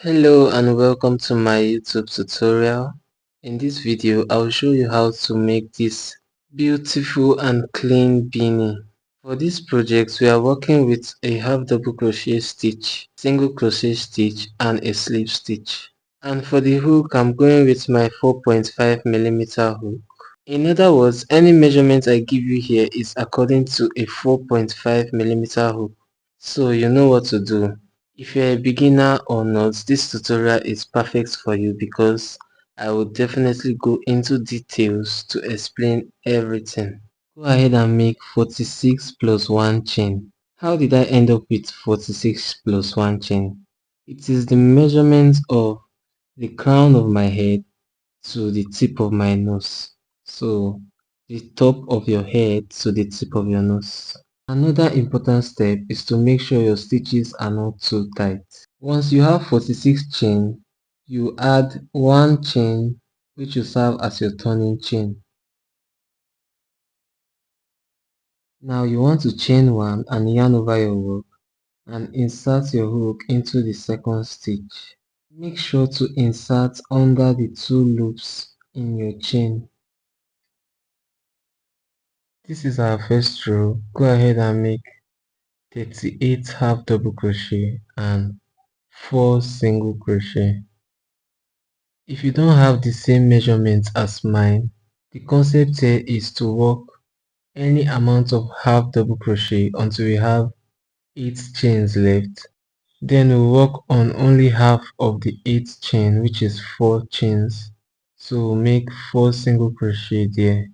Hello and welcome to my YouTube tutorial. In this video, I will show you how to make this beautiful and clean beanie. For this project, we are working with a half double crochet stitch, single crochet stitch and a slip stitch. And for the hook, I'm going with my 4.5mm hook. In other words, any measurement I give you here is according to a 4.5mm hook. So you know what to do. If you're a beginner or not, this tutorial is perfect for you because I will definitely go into details to explain everything. Go ahead and make 46 plus 1 chain. How did I end up with 46 plus 1 chain? It is the measurement of the crown of my head to the tip of my nose. So the top of your head to the tip of your nose. Another important step is to make sure your stitches are not too tight. Once you have 46 chain, you add 1 chain which will serve as your turning chain. Now you want to chain 1 and yarn over your work and insert your hook into the second stitch. Make sure to insert under the 2 loops in your chain. This is our first row. Go ahead and make 38 half double crochet and 4 single crochet. If you don't have the same measurements as mine, the concept here is to work any amount of half double crochet until we have 8 chains left. Then we'll work on only half of the 8th chain, which is 4 chains. So we'll make 4 single crochet there.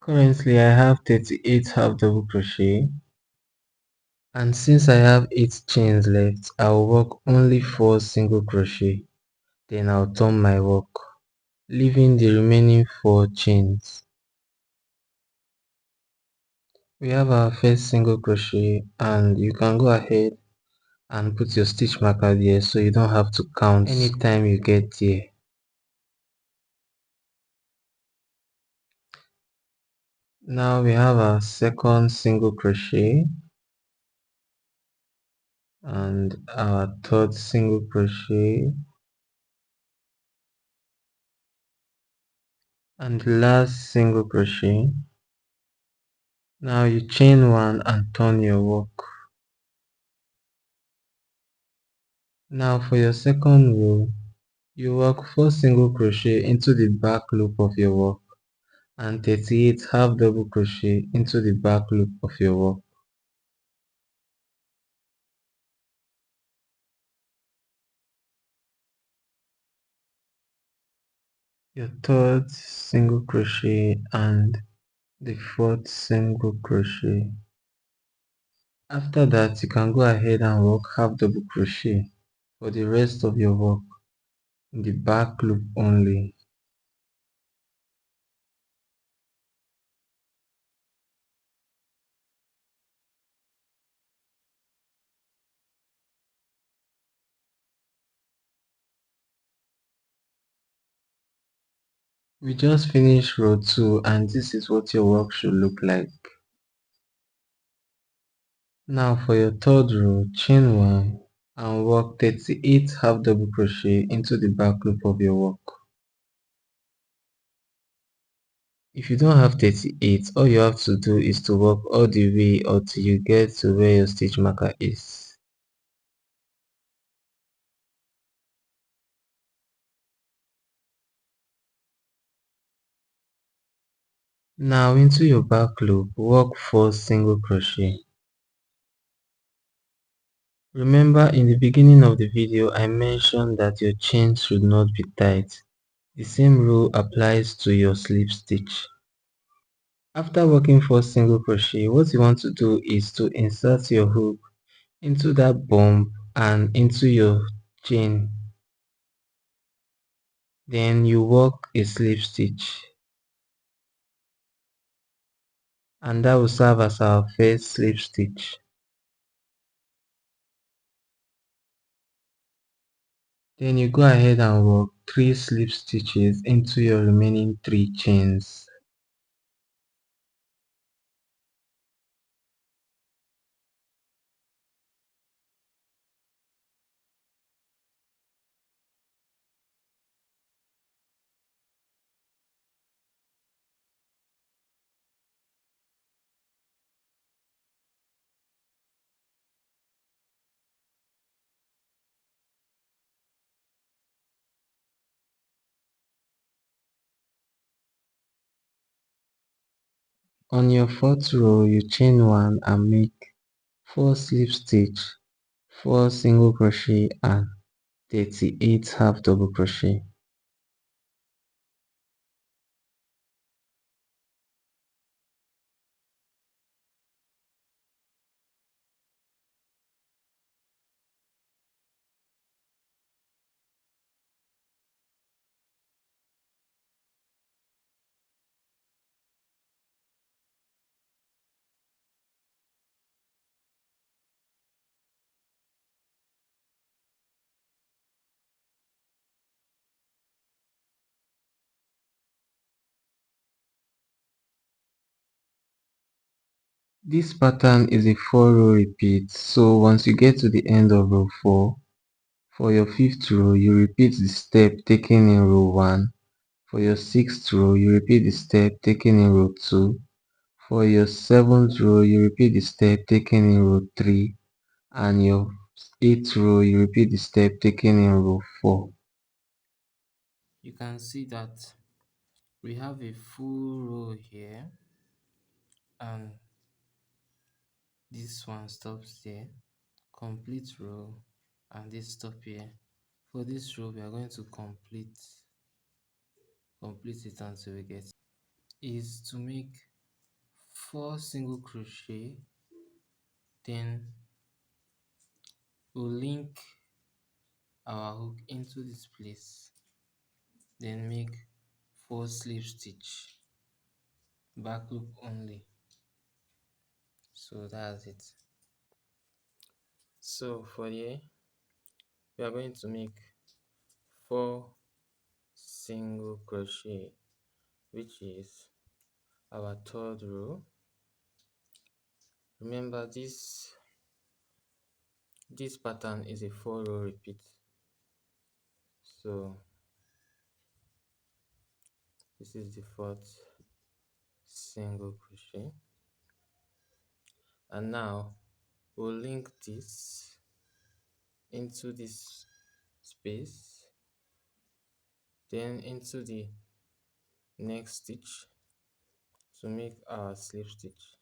Currently I have 38 half double crochet, and since I have 8 chains left, I'll work only 4 single crochet. Then I'll turn my work, leaving the remaining 4 chains. We have our first single crochet, and you can go ahead and put your stitch marker there so you don't have to count anytime you get there. Now we have our second single crochet and our third single crochet and the last single crochet. Now you chain 1 and turn your work. Now for your second row, you work 4 single crochet into the back loop of your work and 38 half double crochet into the back loop of your work. Your third single crochet and the fourth single crochet. After that, you can go ahead and work half double crochet for the rest of your work in the back loop only. We just finished row 2 and this is what your work should look like. Now for your third row, chain 1 and work 38 half double crochet into the back loop of your work. If you don't have 38, all you have to do is to work all the way until you get to where your stitch marker is. Now into your back loop, work 4 single crochet. Remember, in the beginning of the video I mentioned that your chain should not be tight. The same rule applies to your slip stitch. After working 4 single crochet, what you want to do is to insert your hook into that bump and into your chain. Then you work a slip stitch, and that will serve as our first slip stitch. Then you go ahead and work 3 slip stitches into your remaining 3 chains. On your fourth row, you chain 1 and make 4 slip stitch, 4 single crochet and 38 half double crochet. This pattern is a 4-row repeat, so once you get to the end of row 4, for your 5th row you repeat the step taken in row 1, for your 6th row you repeat the step taken in row 2, for your 7th row you repeat the step taken in row 3, and your 8th row you repeat the step taken in row 4. You can see that we have a full row here and this one stops there, complete row, and this stop here. For this row we are going to complete it until we get is to make 4 single crochet, then we'll link our hook into this place, then make 4 slip stitch, back loop only. So that's it. So for here we are going to make 4 single crochet, which is our 3rd row. Remember this pattern is a 4-row repeat, so this is the 4th single crochet, and now we'll link this into this space, then into the next stitch to make our slip stitch.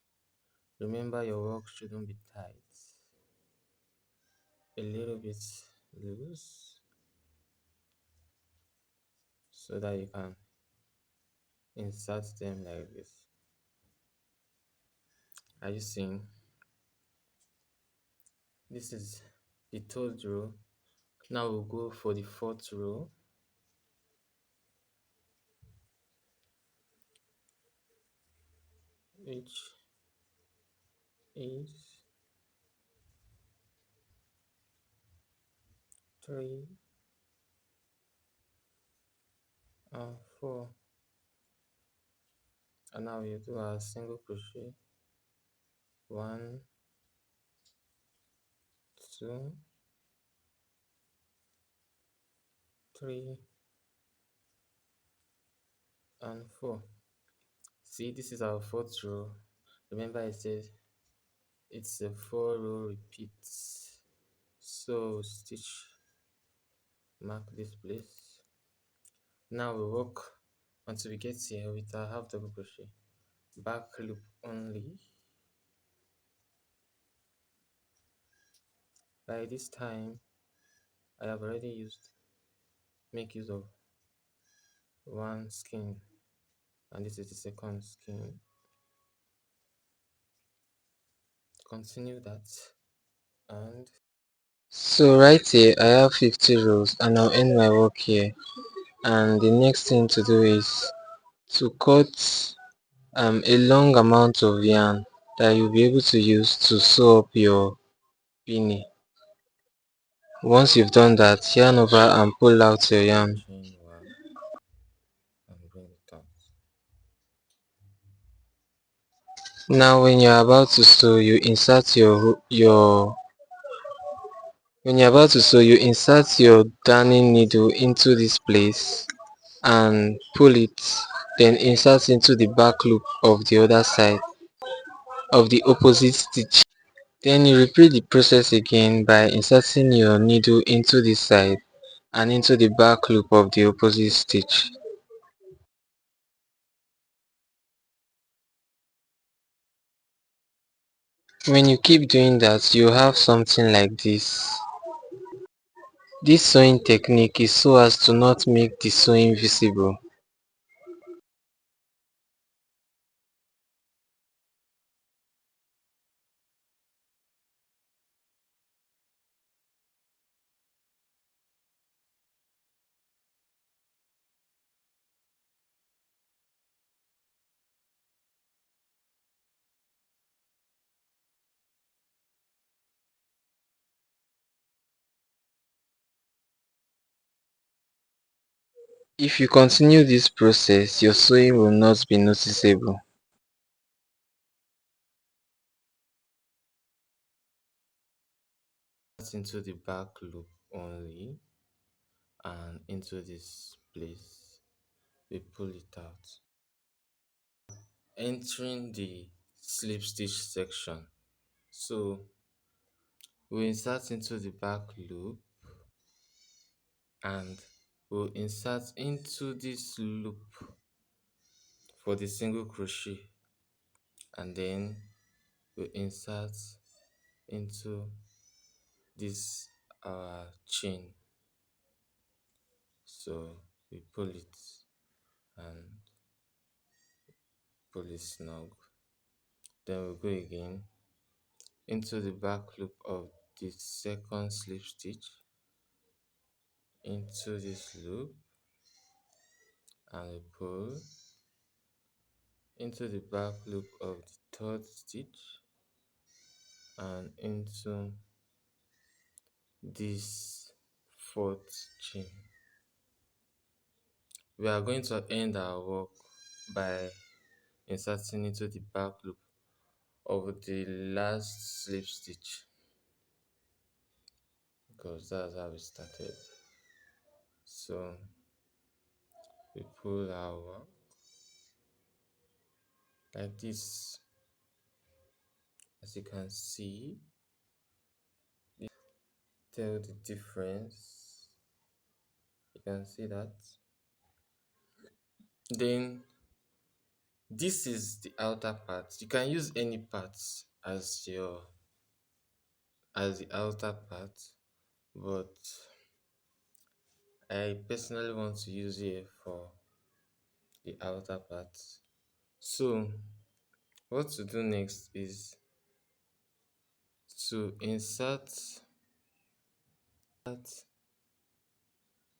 Remember your work shouldn't be tight, a little bit loose, so that you can insert them like this. Are you seeing? This is the 3rd row. Now we'll go for the 4th row. Which is 3 and 4, and now we do our single crochet, 1, 2, 3 and 4. See, this is our 4th row. Remember I said it's a 4-row repeat, so stitch, mark this place. Now we work until we get here with our half double crochet, back loop only. By this time I have already make use of 1 skein, and this is the 2nd skein. Continue that, and so right here I have 50 rows, and I'll end my work here. And the next thing to do is to cut a long amount of yarn that you'll be able to use to sew up your beanie. Once you've done that, yarn over and pull out your yarn. Chain 1 and bring it out. Now when you're about to sew, you insert you insert your darning needle into this place and pull it, then insert into the back loop of the other side of the opposite stitch. Then you repeat the process again by inserting your needle into this side and into the back loop of the opposite stitch. When you keep doing that, you have something like this. This sewing technique is so as to not make the sewing visible. If you continue this process, your sewing will not be noticeable. Into the back loop only and into this place, we pull it out, entering the slip stitch section. So we insert into the back loop and we'll insert into this loop for the single crochet, and then we insert into this chain. So we pull it and pull it snug. Then we go again into the back loop of the second slip stitch, into this loop, and we pull into the back loop of the third stitch and into this fourth chain. We are going to end our work by inserting into the back loop of the last slip stitch, because that's how we started. So we pull our work like this. As you can see, tell the difference. You can see that. Then this is the outer part. You can use any parts as the outer part, but I personally want to use here for the outer part. So what to do next is to insert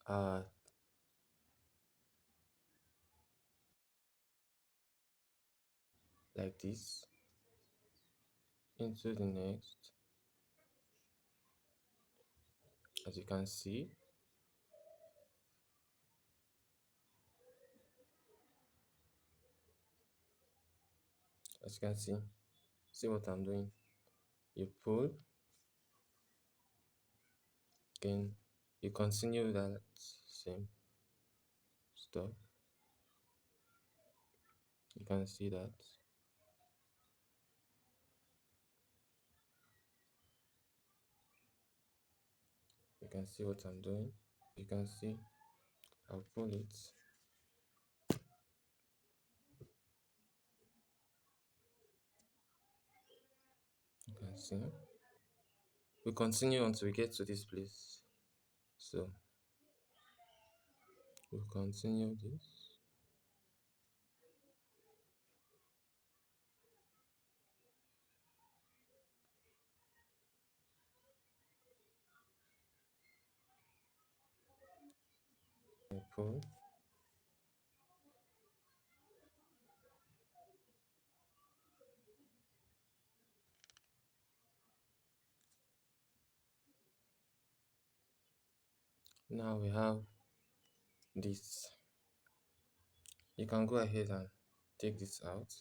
our like this into the next. As you can see, see what I'm doing. You pull, then you continue that same stuff. You can see that. You can see what I'm doing. You can see I'll pull it. You can see. We continue until we get to this place. So we'll continue this. We pull. Now we have this. You can go ahead and take this out.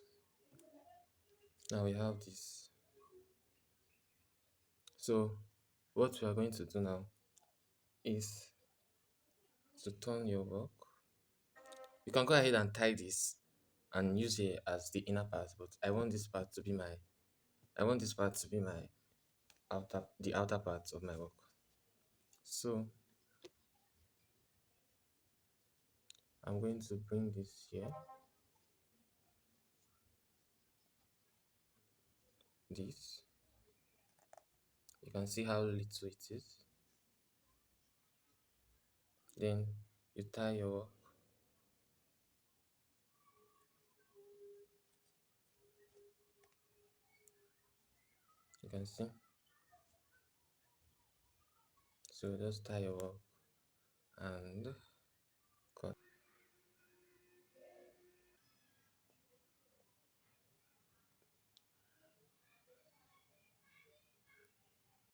Now we have this. So what we are going to do now is to turn your work. You can go ahead and tie this and use it as the inner part, but I want this part to be my the outer part of my work. So I'm going to bring this here, this, You can see how little it is. Then you tie your work. You can see. So just tie your work and